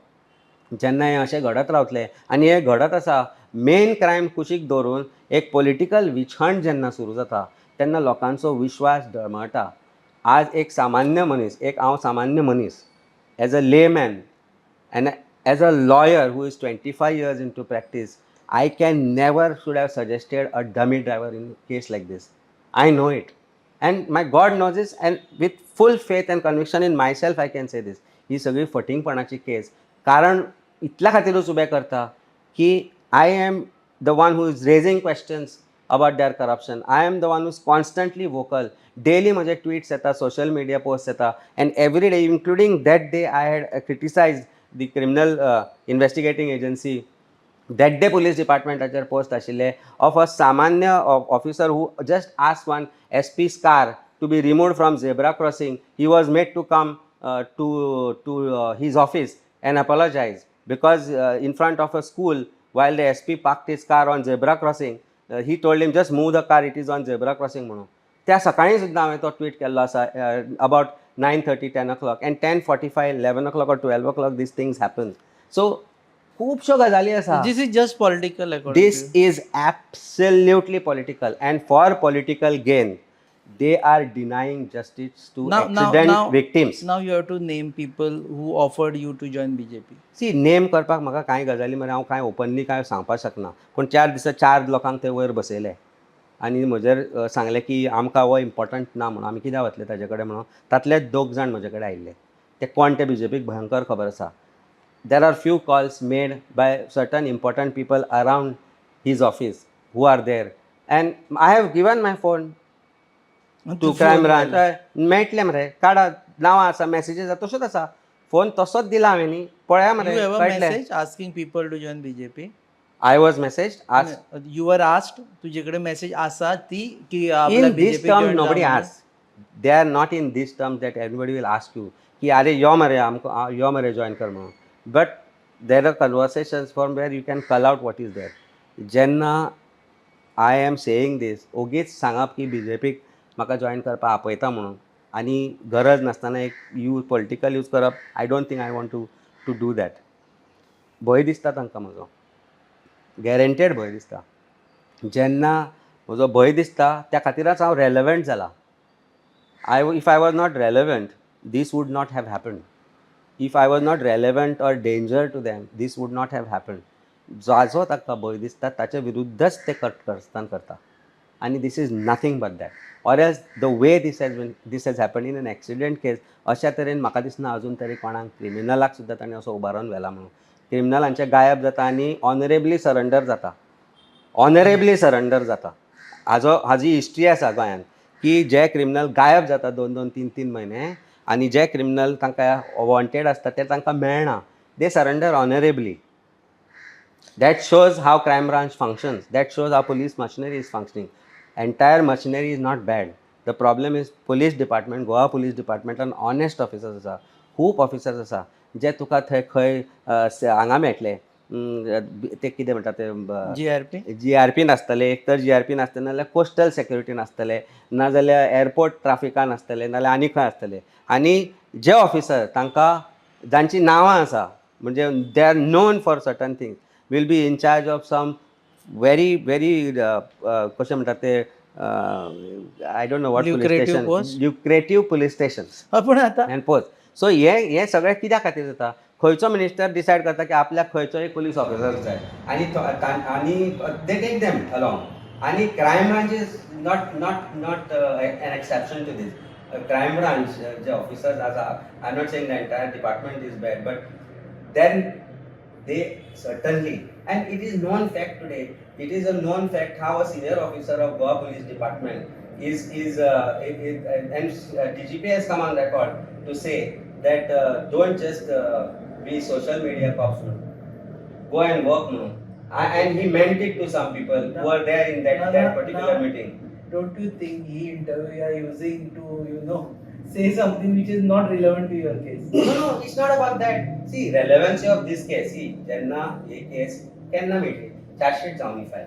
जेन्ना हें अशें घडत रावतलें. आनी हें घडत आसा मेन क्रायम कुशीक दवरून एक पॉलिटिकल विचहण जेन्ना सुरू जाता तेन्ना लोकांचो विश्वास डळमळटा. आज एक सामान्य मनीस, हांव सामान्य मनीस as a layman end age a lawyer who is 25 years into practice, I can never should have suggested a dummy driver in a case like this. I know it. And my God knows this, and with full faith and conviction in myself I can say this. ही सगळी फटिंगपणाची केस कारण इतल्या खातीरूच उबें करता की I am the one who is raising questions about their corruption. I am the one who is constantly vocal. Daily माझे tweets येता, social media post येता, and every day, including that day, I had criticized the criminal investigating agency. That day police departmentaचेर post आशिल्ले of a सामान्य officer who just asked one SP's car to be removed from zebra crossing. He was made to come to his office and apologize because in front of a school, while the SP parked his car on zebra crossing, he told him just move the car, it is on zebra crossing म्हणून. त्या सकाळी सुद्दां हांवें तो tweet केल्लो आसा about 9:30 10 o'clock, and 10:45 11 o'clock or 12 o'clock these things happen. So खुबश्यो गजाली आसा. This is just political according This to you. is absolutely political, and for political gain they are denying justice to accident victims. Now you have to name people who offered you to join BJP. See name करपाक म्हाका कांय गजाली मरे हांव कांय openly कांय सांगपाक शकना. पूण 4 दिसा 4 लोकांक ते वयर बसयले आनी म्हजेर सांगलें की आमकां हो इम्पॉर्टंट ना म्हणून आमी कित्याक वतले ताजे कडेन म्हणून. तातले 2 जाण म्हजे कडेन आयिल्ले. ते कोण ते BJPक भयंकर खबर आसा. There are few calls made by certain important people around his office who are there, and I have given my phone to crime branch. मेळटले मरे, काडा, नांवां आसा, मेसेजीस आसा, तसोच आसा. फोन तसोच दिला हांवें न्ही, पळया मरे. You have a message asking people to join BJP. I was messaged, asked. You were asked, तुझ्याकडे मेसेज आसा ती की In these terms nobody asks. They are not in these terms that everybody will ask you की अरे यो मरे आमको यो मरे join कर म्हणून. But there are conversations from where you can call out what is there. जेन्ना I am saying this, ओगीच सांगप की BJPक म्हाका जॉइन करपाक आपयता म्हणून आनी गरज नासतना एक पॉलिटिकल यूज करप, I don't think I want to do that. भंय दिसता तांकां म्हजो, गॅरंटेड भंय दिसता. जेन्ना म्हजो भंय दिसता त्या खातीरच हांव रेलेवंट जाला. If I was not relevant, this would not have happened. If I was not relevant or danger to them, this would not have happened. जाचो ताका भंय दिसता ताचे विरुद्धच ते करस्तान करता. आनी this is nothing but that. Or else the way this has happened in an accident case, अशा तरेन म्हाका दिसना अजून तरी कोणाक क्रिमिनलाक सुद्दां ताणें असो उबारोवन व्हेला म्हणून. क्रिमिनलांचे गायब जाता आनी ऑनरेबली सरेंडर जाता. हाजी हिस्ट्री आसा गोंयांत की जे क्रिमिनल गायब जाता 2-2, 3-3 म्हयने आनी जे क्रिमिनल तांकां वॉन्टेड आसता ते तांकां मेळना, दे surrender honourably. That shows how crime branch functions. That shows how police machinery is functioning. Entire machinery is not bad. The problem is police department, Goa police department, and honest officers आसा, खूब officers आसा जे तुका थंय खंय हांगा मेळटले, ते कितें म्हणटा ते GRP GRP नासतले, एक तर GRP नासतले नाजाल्यार कोस्टल सेक्युरिटी नासतले, नाजाल्यार एअरपोर्ट ट्राफिकान आसतले, नाजाल्यार आनी खंय आसतले. आनी जे ऑफिसर तांकां जांची नांवां आसा म्हणजे they are non for certain things will be in charge of some very कशें म्हणटात ते I don't know what police Lucrative station, post? lucrative police stations पूण आतां and post. सो हे सगळें कित्या खातीर जाता, खंयचो मिनिस्टर डिसायड करता की आपल्याक खंयचो एक पुलीस ऑफिसर जाय आनी दे टेक देम अलॉंग. आनी crime branch is not an exception to this. Crime branch जे ऑफिसर्स आसा, I am not saying the entire department is bad, but then they certainly, and it is known fact today, it is a known fact how a senior officer of Goa police department is DGP has come on record to say that don't just be social media cops, no. Go and work, no. And he meant it to some people who were there in that particular meeting. Don't you think he interview are using to say something which is not relevant to your case? No, it's not about that. See, relevancy of this case. See, jenna a case kenna meet charge sheet जावनी file.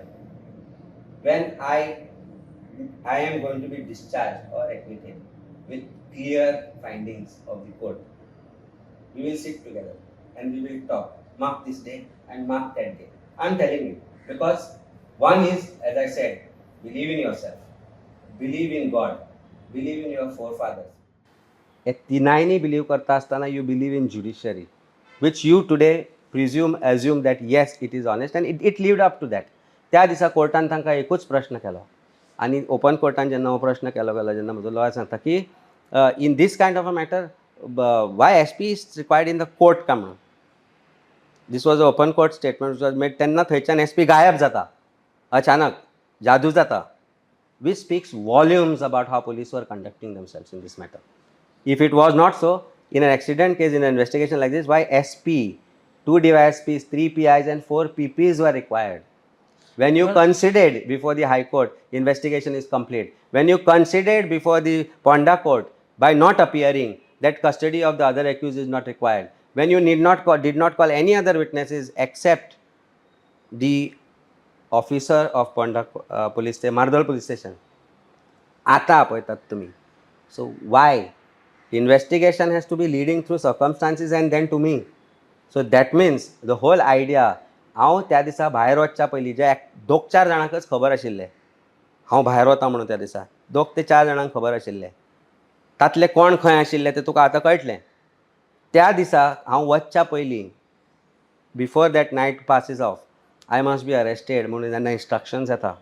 When I am going to be discharged or acquitted with clear findings of the court, we will sit together and we will talk. Mark this day and mark that day. I'm telling you, because one is, as I said, believe in yourself, believe in God, believe in your forefathers. हे तिनायनी believe करता आसतना you believe in judiciary, which you today presume assume that yes it is honest and it lived up to that. त्या दिसा कोर्टान तांकां एकूच प्रश्न केलो आनी ओपन कोर्टान जेन्ना हो प्रश्न केलो गेलो, जेन्ना म्हजो लॉयर सांगता की in this kind of a matter why SP is required in the court काय म्हणून. This was a open court statement was made. तेन्ना थंयच्यान SP गायब जाता अचानक, जादू जाता, which speaks volumes about how police were conducting themselves in this matter. If it was not so, in an accident case, in an investigation like this, why SP, 2 DYSPs, 3 PIs and 4 PPs were required? When you considered before the High Court, investigation is complete. When you considered before the Ponda Court, by not appearing, that custody of the other accused is not required. When you did not call any other witnesses except the officer of Ponda police station, Mardol police station, आता आपयतात तुम्ही. So why? Investigation has to be leading through circumstances and then to me. So that means the whole idea, हांव त्या दिसा भायर वचच्या पयलीं जे 2-4 जाणांकच खबर आशिल्ले, हांव भायर वता म्हणून त्या दिसा 2 ते 4 जाणांक खबर आशिल्ले, तातले कोण खंय आशिल्ले ते तुका आतां कळटलें. त्या दिसा हांव वचच्या पयलीं, before that night passes off, I must be arrested म्हणून जेन्ना इंस्ट्रक्शन्स येता,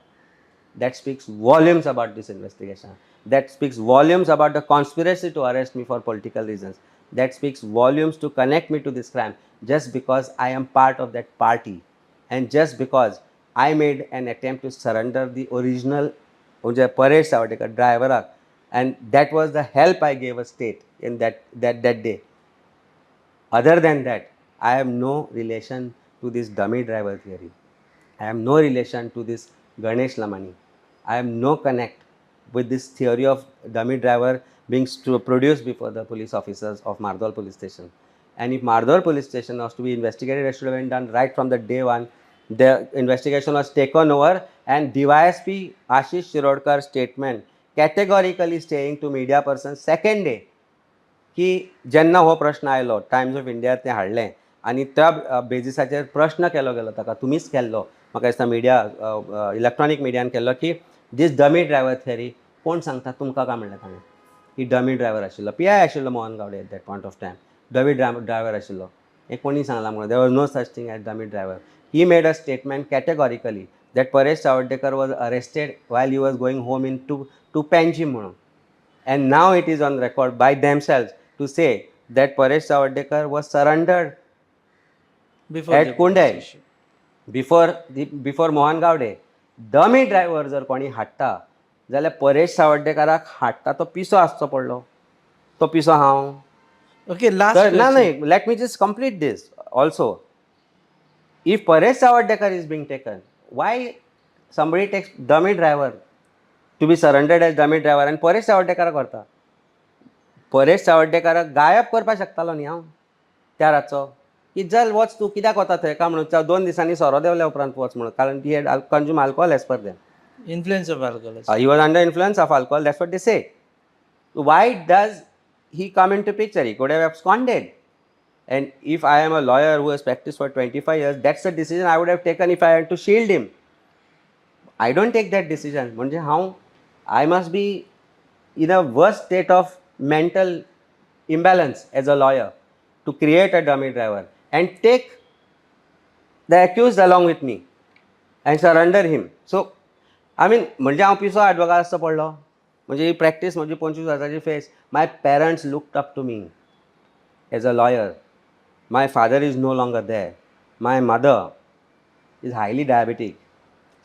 that speaks volumes about this investigation. That speaks volumes about the conspiracy to arrest me for political reasons. That speaks volumes to connect me to this crime just because I am part of that party and just because I made an attempt to surrender the original Paresh Savarkar driver, and that was the help I gave a state in that day. Other than that, I have no relation to this dummy driver theory. I have no relation to this Ganesh Lamani. I have no connect with this theory of dummy driver being produced before the police officers of Mardol police station. And if Mardol police station was to be investigated, it should have been done right from the day one. The investigation was taken over and DYSP Ashish Shirodkar statement categorically saying to media persons second day की जेन्ना हो प्रश्न आयलो, Times of India तें हाडलें आनी त्या बेजिसाचेर प्रश्न केलो गेलो ताका, तुमीच केल्लो, म्हाका दिसता मिडिया इलेक्ट्रॉनीक मिडियान केल्लो, की दीस डमी ड्रायव्हर थियरी कोण सांगता तुमकां काय म्हणलें ताणें, की डमी ड्रायव्हर आशिल्लो, PI आशिल्लो Mohan Gawde at that point of time, dummy driver आशिल्लो, हें कोणी सांगलां म्हणून, there was no such thing as dummy driver. He made a statement categorically that Paresh Sawardekar was arrested while he was going home into Panjim म्हणून. And now it is on record by themselves to say that Paresh Savarkar was surrendered at Kundai before Mohan Gowde. Dummy driver जर कोणी हाडटा जाल्यार परेश सावड्डेकाराक हाडटा तो पिसो आसचो पडलो. तो पिसो हांव. ओके, लास्ट तर ना क्वेश्चन. नाही, let me just complete this also. If Paresh Savadekar is being taken, why somebody takes dummy driver to be surrendered as dummy driver and Paresh Savadekar करता? परेश सावड्डेकाराक गायब करपाक शकतालो न्ही हांव त्या रातचो, की चल वच तूं, कित्याक वता थंय काय म्हणून 2 दिसांनी सोरो देवल्या उपरांत वच म्हणून, कारण he had consume alcohol as per them. Influence of alcohol. He was under influence of alcohol, that's what they say. Why does he come into picture? He could have absconded. And if I am a lawyer who has practiced for 25 years, that's the decision I would have taken if I had to shield him. I don't take that decision. म्हणजे हांव, I must be in a worse state of mental imbalance as a lawyer to create a dummy driver and take the accused along with me and surrender him. So, I mean, म्हणजे हांव पिसो आडवोगाद आसचो पडलो. म्हणजे ही practice म्हजी 25 वर्सांची फेस. My parents looked up to me as a lawyer. My father is no longer there. My mother is highly diabetic.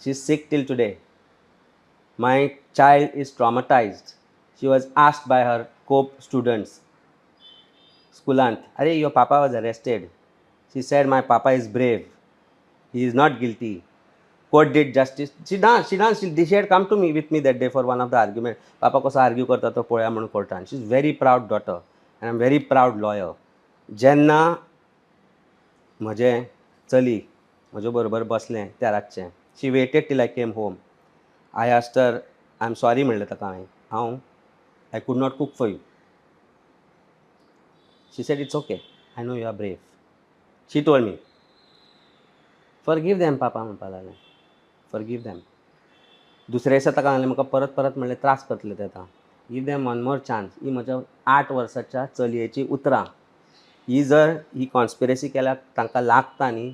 She's sick till today. My child is traumatized. She was asked by her co-students, Skulant, "Arey, your papa was arrested." She said, "My papa is brave. He is not guilty." Court did justice. She had come to me with me that day for one of the argument. Papa कसो argue करता तो पळया म्हणून कोर्टान. She is very proud daughter and I'm very proud lawyer. जेन्ना म्हजें चली म्हजे बरोबर बसलें त्या रातचें, she waited till I came home. I asked her, I am sorry म्हणलें ताका हांव I could not cook for you. She said, "it's okay, I know you are brave." She told me, "forgive them papa" म्हणपाक लागलें, "forgive them." दुसरे दिसा ताका सांगलें, म्हाका परत परत म्हणलें त्रास करतले ते आतां, give them one more chance. ही म्हज्या 8 वर्साच्या चलयेची उतरां. ही जर ही कॉन्स्पिरसी केल्यार तांकां लागता न्ही,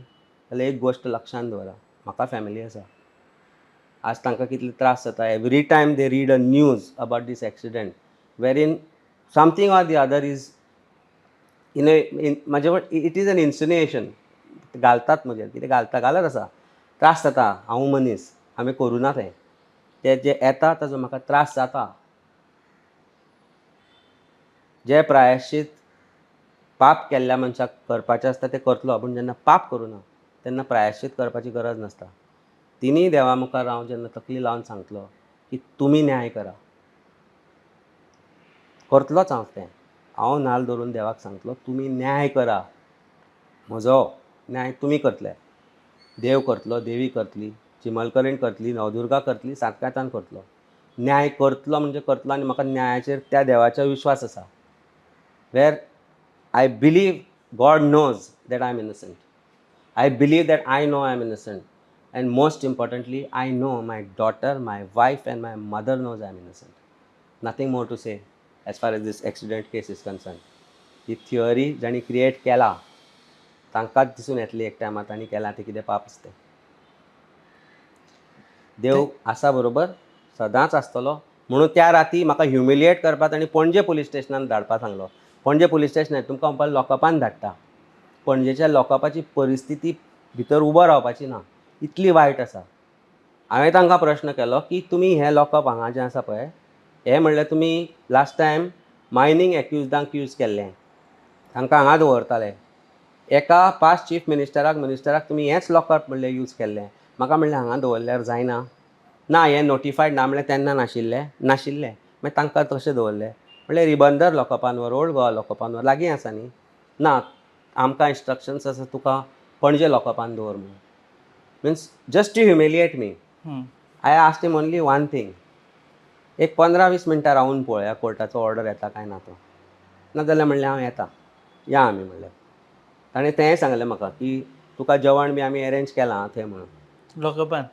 जाल्यार एक गोश्ट लक्षांत दवरा, म्हाका फॅमिली आसा. आज तांकां कितले त्रास जाता. Every time they read a news about this accident वेरीन something or the other is म्हाजे इट इज एन इन्सिन्युएशन. घालतात म्हजेर, कितें घालत आसा. त्रास जाता, हांव मनीस, हांवें करूं ना तें. ते जे येता ताजो म्हाका त्रास जाता. जे प्रायश्चित पाप केल्ल्या मनशाक करपाचें आसता तें करतलो, पूण जेन्ना पाप करूं ना तेन्ना प्रायश्चित करपाची गरज नासता. तिनूय देवा मुखार हांव जेन्ना तकली लावन सांगतलो की तुमी न्याय करा, करतलोच हांव तें. हांव नाल्ल धरून देवाक सांगतलो, तुमी न्याय करा. म्हजो न्याय तुमी करतले. देव करतलो, देवी करतली, चिमलकरीण करतली, नवदुर्गा करतली, सातकातान करतलो. न्याय करतलो म्हणजे करतलो आनी म्हाका न्यायाचेर त्या देवाचो विश्वास आसा. वेर I believe God knows that I am innocent. I believe that I know I am innocent. And most importantly, I know my daughter, my wife and my mother knows I am innocent. Nothing more to say as far as this accident case is concerned. He theory जाणी create केला तांकांच दिसून येतली एक टायमार तांणी केलां तें कितें पाप आसता तें. देव आसा बरोबर, सदांच आसतलो. म्हणून त्या राती म्हाका ह्युमिलिएट करपाक तांणी पणजे पुलीस स्टेशनान धाडपाक सांगलो. पणजे पुलीस स्टेशनार तुमकां म्हणपाक लॉकअपान धाडटा. पणजेच्या लॉकअपाची परिस्थिती भितर उबो रावपाची ना, इतली वायट आसा. हांवें तांकां प्रश्न केलो की तुमी हें लॉकअप हांगा जें आसा पळय, हें म्हणल्यार तुमी लास्ट टायम मायनींग एक्युजडांक यूज केल्लें, तांकां हांगा दवरताले. एका पास्ट चीफ मिनिस्टराक तुमी हेंच लॉकअप म्हणलें यूज केल्लें. म्हाका म्हणलें हांगा दवरल्यार जायना. ना, हें नोटिफायड ना म्हणल्यार तेन्ना नाशिल्लें. मागीर तांकां तशें दवरलें. म्हणल्यार रिबंदर लॉकअपान व्हर, ओल्ड गोवा लॉकअपान व्हर, लागीं आसा न्ही. ना, आमकां इंस्ट्रक्शन्स आसा तुका पणजे लॉकअपान दवर म्हणून. Means just to humiliate me. I asked him only one thing, एक 15-20 मिनटां रावून पळया कोर्टाचो ऑर्डर येता काय ना तो. नाजाल्यार म्हणलें हांव येता, या आमी म्हणलें. ताणें तेंय सांगलें म्हाका की तुका जेवण बी आमी अरेंज केलां थंय म्हणून.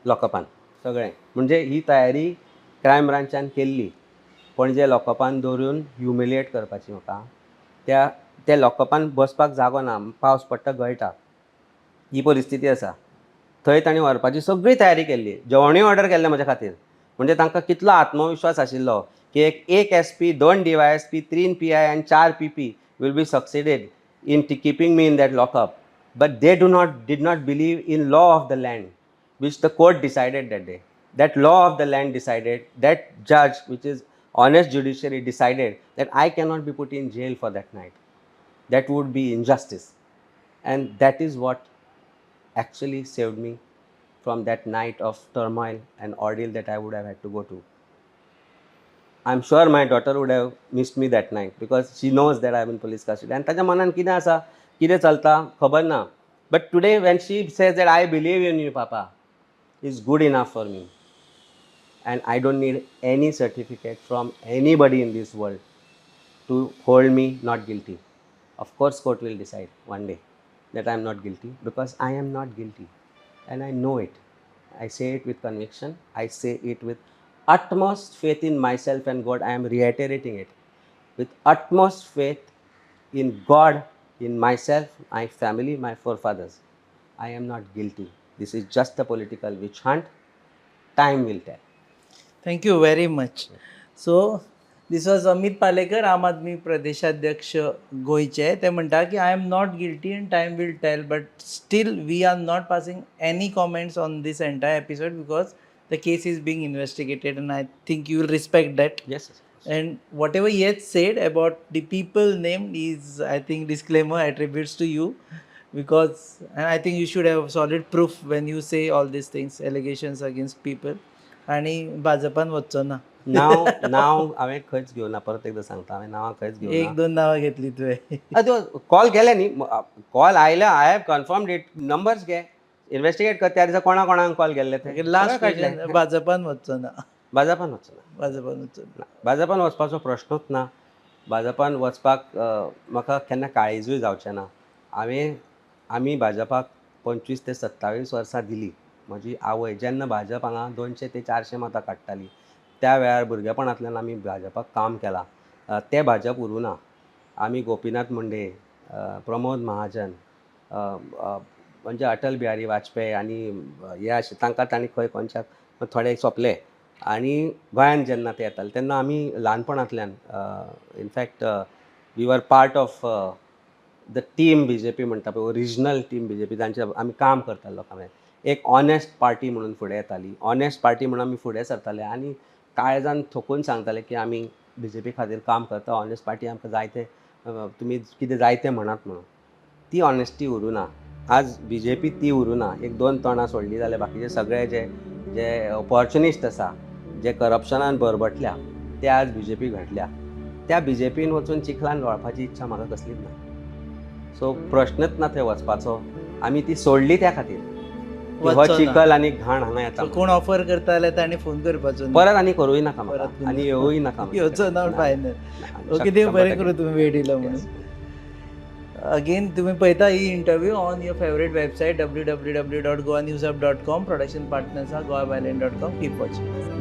लॉकअपान सगळें. म्हणजे ही तयारी क्रायम ब्रांचान केल्ली, पणजे लॉकअपान दवरून ह्युमिलिएट करपाची म्हाका. त्या लॉकअपान बसपाक जागो ना, पावस पडटा गळटा, ही परिस्थिती आसा. थंय तांणी व्हरपाची सगळी तयारी केल्ली. जेवणूय ऑर्डर केल्लें म्हज्या खातीर. म्हणजे तांकां कितलो आत्मविश्वास आशिल्लो की एक SP, 2 DYSP, 3 PI आनी 4 PP will be succeeded in keeping me in that lockup. But they did not believe in law of the land, which the court decided that day. that law of the land decided, that judge, which is honest judiciary, decided that I cannot be put in jail for that night. That would be injustice. And that is what actually saved me from that night of turmoil and ordeal that I would have had to go to. I'm sure my daughter would have missed me that night because she knows that I'm in police custody. And ताच्या मनान कितें आसा, कितें चलता खबर ना. But today when she says that I believe in you, Papa, is good enough for me. And I don't need any certificate from anybody in this world to hold me not guilty. Of course, court will decide one day that I am not guilty because I am not guilty. And I know it. I say it with conviction. I say it with utmost faith in myself and God. I am reiterating it. With utmost faith in God, in myself, my family, my forefathers. I am not guilty. This is just a political witch hunt. Time will tell. Thank you very much. So this was Amit Palekar, Aam Aadmi प्रदेशाध्यक्ष गोयचे. ते म्हणटा की I am not guilty and time will tell, but still we are not passing any comments on this entire episode because the case is being investigated and I think you will respect that. Yes. And whatever he has said about the people named is, I think, disclaimer attributes to you, because and I think you should have solid proof when you say all these things, allegations against people. आणि भाजपान वचचो ना. नाव हांवें खंयच घेवना. परत एकदां सांगता, हांवें नांवां खंयच घेवना. एक दोन नांवां घेतली तुवें. कॉल केले न्ही, कॉल आयले. I have confirmed it. Numbers घे, इन्व्हेस्टिगेट कर. त्या दिसा कोणाक कॉल केल्ले ते लास्ट क्वेश्चन, भाजपान वचचो ना. भाजपान वचना. भाजपान वचचो ना. भाजपान वचपाचो प्रश्नूच ना. भाजपान वचपाक म्हाका केन्ना काळीजूय जावचें ना. आमी भाजपाक 25 ते 27 वर्सां दिलीं. म्हजी आवय जेन्ना भाजप हांगा 200 ते 400 मतां काडटाली, त्या वेळार भुरगेपणांतल्यान आमी भाजपाक काम केलां. तें भाजप उरूना. आमी गोपीनाथ मुंडे, प्रमोद महाजन, म्हणजे अटल बिहारी वाजपेयी आनी हे अशे तांकां तांणी खंय कोणशाक थोडे सोंपले. आनी गोंयांत जेन्ना ते येताले तेन्ना आमी ल्हानपणांतल्यान in fact we were part of the team BJP म्हणटा पळय, ओरिजिनल टीम BJP, तांचे आमी काम करताले लोकां कडेन. एक ऑनेस्ट पार्टी म्हणून फुडें येताली. ऑनेस्ट पार्टी म्हणून आमी फुडें सरताले आनी काळजान थोकून सांगताले की आमी BJP खातीर काम करता. ऑनेस्ट पार्टी आमकां जाय तें तुमी कितें जाय तें म्हणत म्हणून. ती ऑनेस्टी उरूना. आज BJP ती उरूना. एक दोन तोंडां सोडलीं जाल्यार बाकीचे सगळे जे ऑपॉर्च्युनिस्ट आसा, जे करप्शनान बरबटल्या, ते आज BJP घडल्या. त्या BJPन वचून चिखलान लोळपाची इच्छा म्हाका कसलीच ना. सो प्रश्नच ना थंय वचपाचो. आमी ती सोडली त्या खातीर. हो चिखल आनी घाण हांगा येता. कोण ऑफर करता जाल्यार ताणें फोन करपाचो. परत आनी करूय नाका म्हाका, आनी येवूय नाका. येवचो ना फायनल. ओके, देव बरें करूं तुमी वेळ दिलो म्हणून. अगेन तुम्ही पळयता ही interview on your favourite website www.goaNewsHub.com. Production partners आहा goaviolent.com. Keep watching.